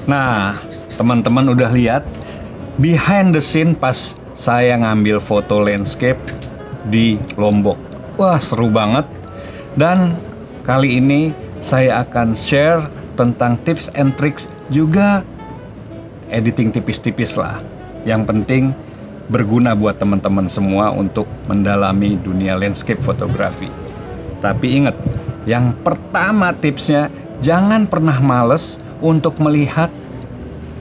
Nah, teman-teman udah lihat behind the scene pas saya ngambil foto landscape di Lombok. Wah, seru banget. Dan kali ini saya akan share tentang tips and tricks, juga editing tipis-tipis lah. Yang penting berguna buat teman-teman semua untuk mendalami dunia landscape fotografi. Tapi ingat, yang pertama tipsnya, jangan pernah males untuk melihat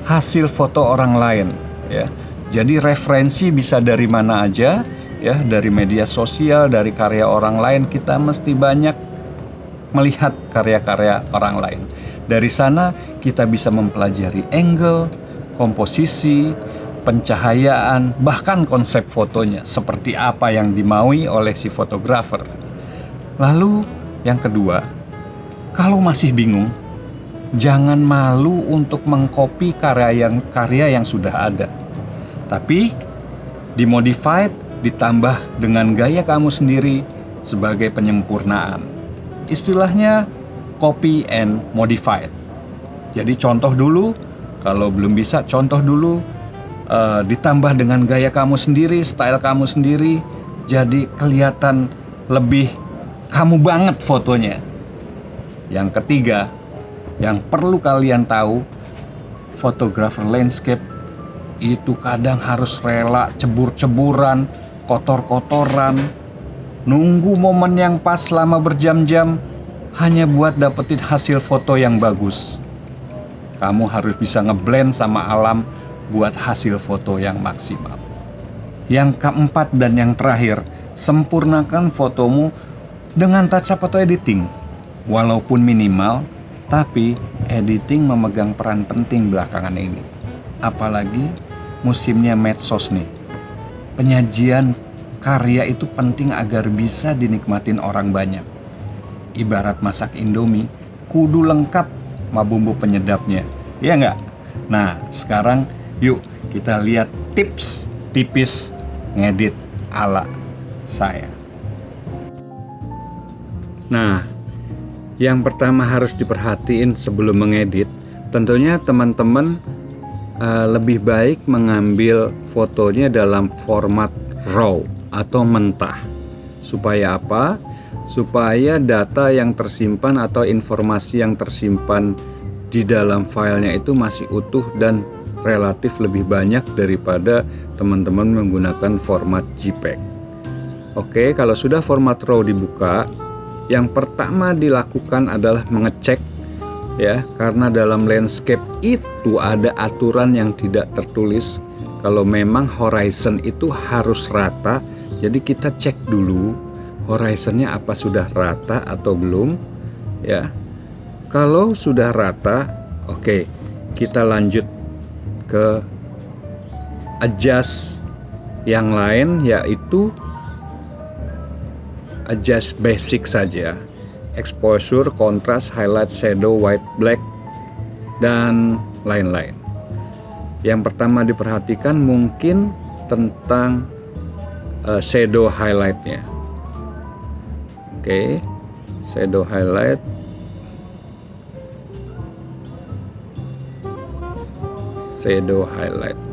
hasil foto orang lain, ya. Jadi referensi bisa dari mana aja, ya, dari media sosial, dari karya orang lain. Kita mesti banyak melihat karya-karya orang lain. Dari sana kita bisa mempelajari angle, komposisi, pencahayaan, bahkan konsep fotonya seperti apa yang dimaui oleh si fotografer. Lalu yang kedua, kalau masih bingung, jangan malu untuk mengcopy karya yang sudah ada. Tapi dimodified, ditambah dengan gaya kamu sendiri sebagai penyempurnaan. Istilahnya copy and modified. Jadi contoh dulu, kalau belum bisa contoh dulu, ditambah dengan gaya kamu sendiri, style kamu sendiri, jadi kelihatan lebih kamu banget fotonya. Yang ketiga, yang perlu kalian tahu, fotografer landscape itu kadang harus rela cebur-ceburan, kotor-kotoran, nunggu momen yang pas selama berjam-jam hanya buat dapetin hasil foto yang bagus. Kamu harus bisa ngeblend sama alam buat hasil foto yang maksimal. Yang keempat dan yang terakhir, sempurnakan fotomu dengan touch-up atau editing. Walaupun minimal, tapi editing memegang peran penting belakangan ini. Apalagi musimnya medsos nih. Penyajian karya itu penting agar bisa dinikmatin orang banyak. Ibarat masak Indomie, kudu lengkap sama bumbu penyedapnya. Iya nggak? Nah, sekarang yuk kita lihat tips tipis ngedit ala saya. Nah, yang pertama harus diperhatiin sebelum mengedit, tentunya teman-teman lebih baik mengambil fotonya dalam format RAW atau mentah. Supaya apa? Supaya data yang tersimpan atau informasi yang tersimpan di dalam filenya itu masih utuh dan relatif lebih banyak daripada teman-teman menggunakan format JPEG. Oke, kalau sudah format RAW dibuka, yang pertama dilakukan adalah mengecek, ya, karena dalam landscape itu ada aturan yang tidak tertulis. Kalau memang horizon itu harus rata, jadi kita cek dulu horizonnya apa sudah rata atau belum, ya. Kalau sudah rata, oke, kita lanjut ke adjust yang lain, yaitu adjust basic saja, exposure, kontras, highlight, shadow, white, black, dan lain-lain. Yang pertama diperhatikan mungkin tentang shadow highlightnya. Oke, shadow highlight,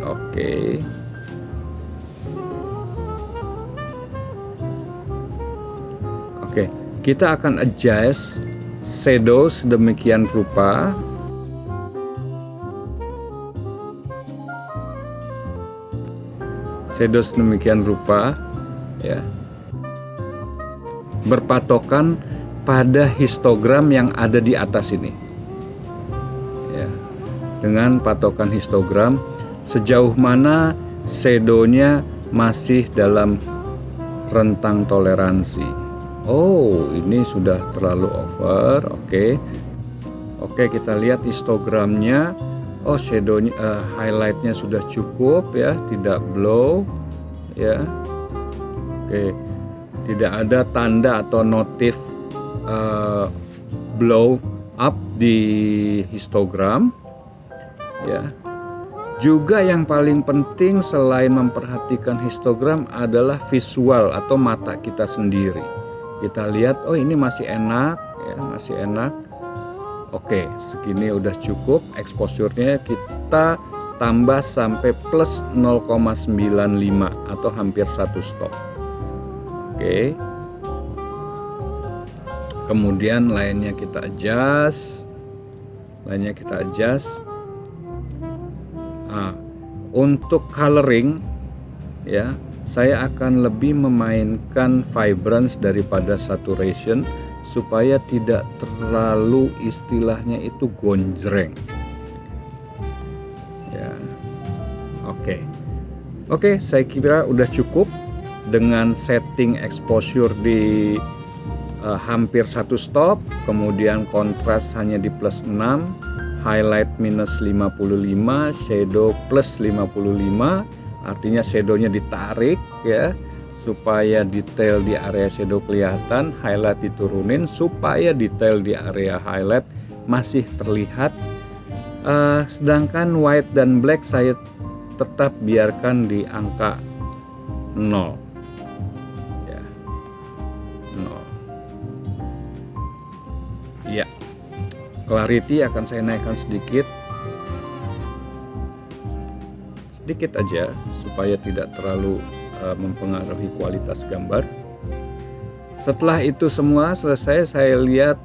oke. Oke, kita akan adjust shadow sedemikian rupa ya, berpatokan pada histogram yang ada di atas ini, ya. Dengan patokan histogram sejauh mana shadownya masih dalam rentang toleransi. Oh, ini sudah terlalu over. Oke, kita lihat histogramnya. Oh, shadownya, highlightnya sudah cukup, ya, tidak blow, ya. Oke, tidak ada tanda atau notif blow up di histogram, ya. Juga yang paling penting selain memperhatikan histogram adalah visual atau mata kita sendiri. Kita lihat, oh ini masih enak, ya, masih enak. Oke, segini udah cukup. Exposure-nya kita tambah sampai plus 0,95 atau hampir 1 stop. Oke. Kemudian lainnya kita adjust. Nah, untuk coloring ya, saya akan lebih memainkan vibrance daripada saturation supaya tidak terlalu istilahnya itu gonjreng. Ya. Oke, saya kira udah cukup dengan setting exposure di hampir 1 stop, kemudian kontras hanya di plus 6, highlight minus 55, shadow plus 55, artinya shadownya ditarik ya, supaya detail di area shadow kelihatan, highlight diturunin supaya detail di area highlight masih terlihat. Sedangkan white dan black saya tetap biarkan di angka 0 ya, 0 ya. Clarity akan saya naikkan sedikit aja supaya tidak terlalu mempengaruhi kualitas gambar. Setelah itu semua selesai, saya lihat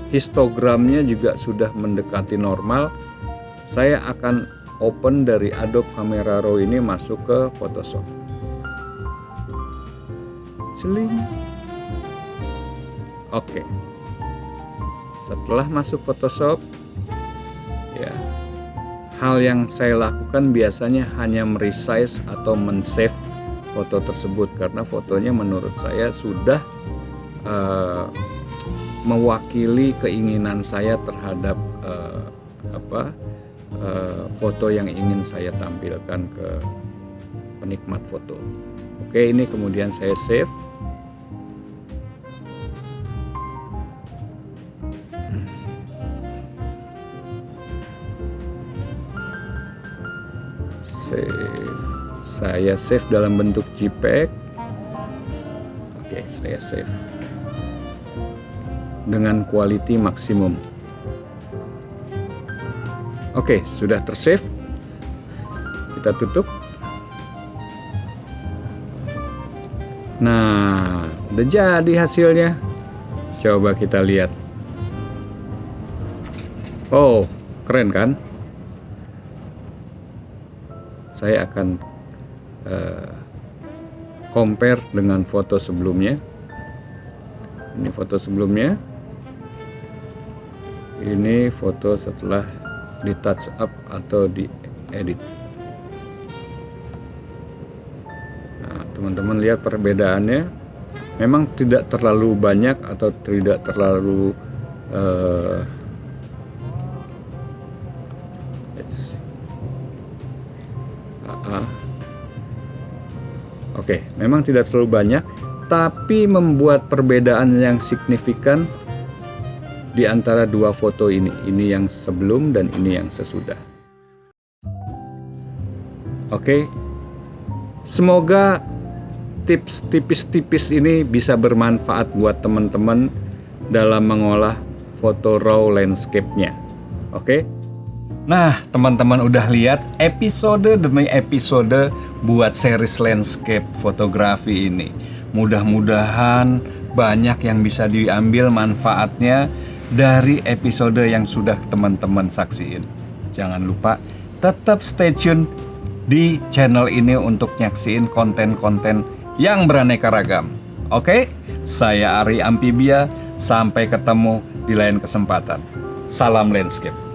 histogramnya juga sudah mendekati normal. Saya akan open dari Adobe Camera Raw ini masuk ke Photoshop. Celing. Oke. Setelah masuk Photoshop, ya, hal yang saya lakukan biasanya hanya meresize atau men-save foto tersebut karena fotonya menurut saya sudah mewakili keinginan saya terhadap foto yang ingin saya tampilkan ke penikmat foto. Oke, ini kemudian saya save. Saya save dalam bentuk JPEG. Oke, saya save dengan quality maksimum. Oke, sudah tersave. Kita tutup. Nah, udah jadi hasilnya. Coba kita lihat. Oh, keren kan? Saya akan compare dengan foto sebelumnya. Ini foto sebelumnya. Ini foto setelah di touch up atau di edit. Nah, teman-teman lihat perbedaannya. Memang tidak terlalu banyak atau tidak terlalu Oke, memang tidak terlalu banyak, tapi membuat perbedaan yang signifikan di antara dua foto ini. Ini yang sebelum dan ini yang sesudah. Oke, semoga tips tipis-tipis ini bisa bermanfaat buat teman-teman dalam mengolah foto raw landscape-nya. Oke. Nah, teman-teman udah lihat episode demi episode buat series landscape fotografi ini. Mudah-mudahan banyak yang bisa diambil manfaatnya dari episode yang sudah teman-teman saksiin. Jangan lupa tetap stay tune di channel ini untuk nyaksiin konten-konten yang beraneka ragam. Oke, saya Ari Amphibia. Sampai ketemu di lain kesempatan. Salam landscape.